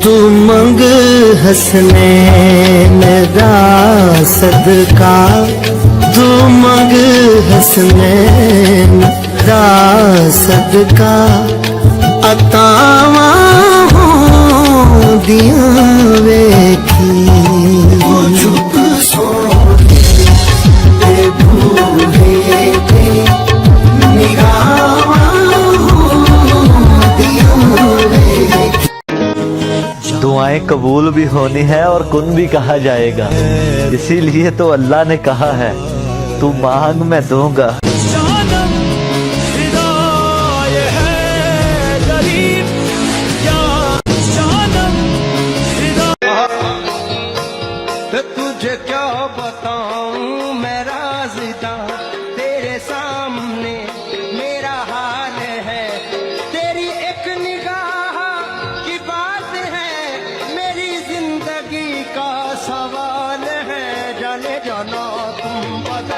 तू मंग हसनैन दा सदका, तू मंग हसनैन दा सदका, अतावा होंदियां वेखी। चुप सो ते भूले ते निगाहां होंदियां वेखी। दुआएं कबूल भी होनी है और कुन भी कहा जाएगा, इसीलिए तो अल्लाह ने कहा है तू मांग मैं दूंगा। तुझे क्या बताऊं मैं राज़िदा, तेरे सामने मेरा हाल है। तेरी एक निगाह की बात है, मेरी जिंदगी का सवाल है। जाने जाना तुम बता